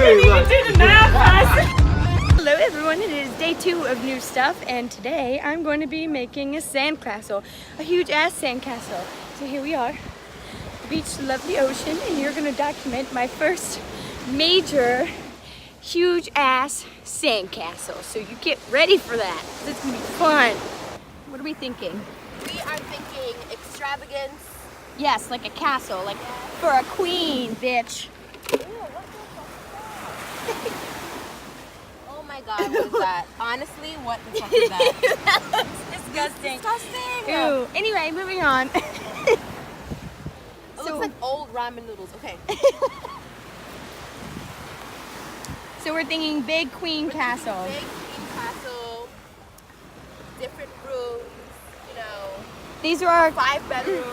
couldn't even do the math. Hello everyone, it is day 2 of new stuff, and today I'm going to be making a sandcastle, a huge ass sandcastle. So here we are, the beach, the lovely ocean, and you're going to document my first major, huge ass sandcastle. So you get ready for that. It's going to be fun. What are we thinking? We are thinking extravagance. Yes, like a castle, like for a queen, bitch. Oh my god, what is that? Honestly, what the fuck is that? That looks disgusting. Disgusting. Ew. Anyway, moving on. It looks like old ramen noodles. Okay. So we're thinking big queen castle. Big queen castle. Different rooms. You know. These are our 5 bedrooms.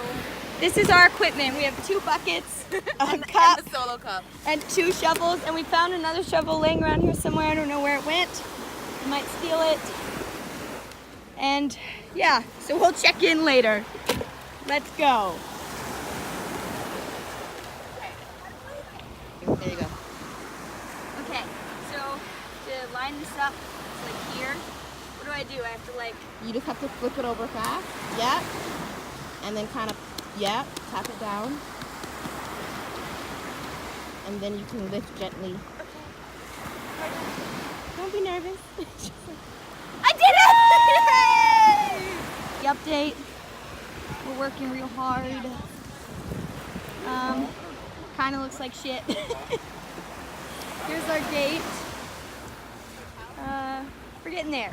This is our equipment. We have 2 buckets, a and cup, the solo cup. and 2 shovels. And we found another shovel laying around here somewhere. I don't know where it went. We might steal it. And yeah, so we'll check in later. Let's go. There you go. Okay, so to line this up, it's like here. What do I do? I have to like... You just have to flip it over fast. Yeah. And then kind of, yeah, tap it down. And then you can lift gently. Don't be nervous. I did it! The update. We're working real hard. Kind of looks like shit. Here's our gate. We're getting there.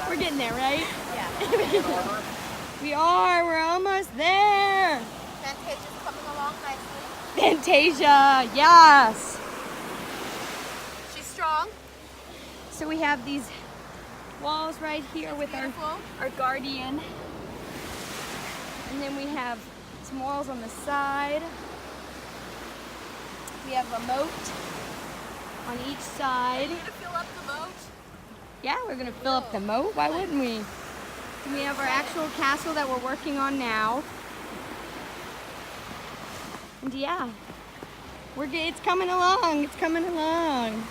We're getting there, right? Yeah. We are. We're almost there. Fantasia's coming along nicely. Fantasia, yes. She's strong. So we have these walls right here with our guardian. And then we have some walls on the side. We have a moat on each side. Are you gonna fill up the moat? Yeah, we're gonna fill up the moat. Why wouldn't we? And we have our actual castle that we're working on now. And yeah, it's coming along. It's coming along.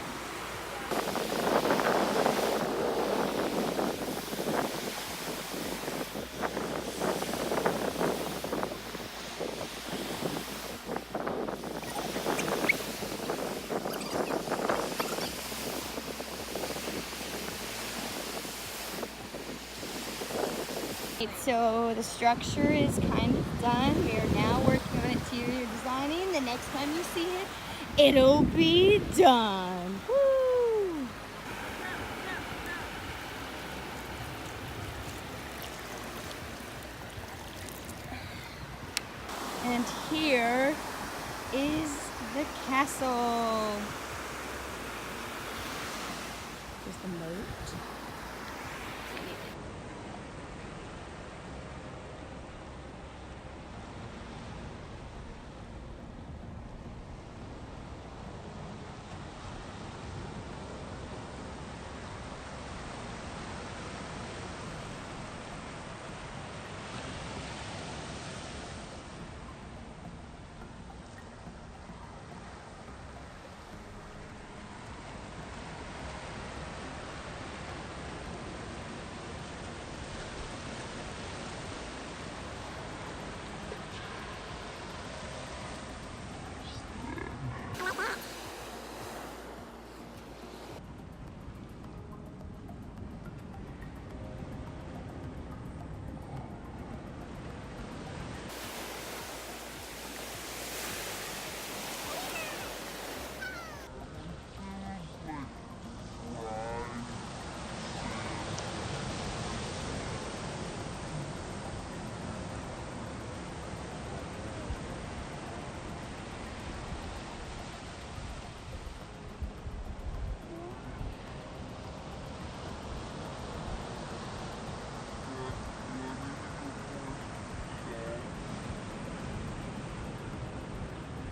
So the structure is kind of done. We are now working on interior designing. The next time you see it, it'll be done. Woo! And here is the castle. There's the moat.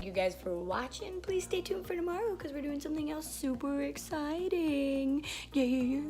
You guys for watching. Please stay tuned for tomorrow because we're doing something else super exciting. Yeah.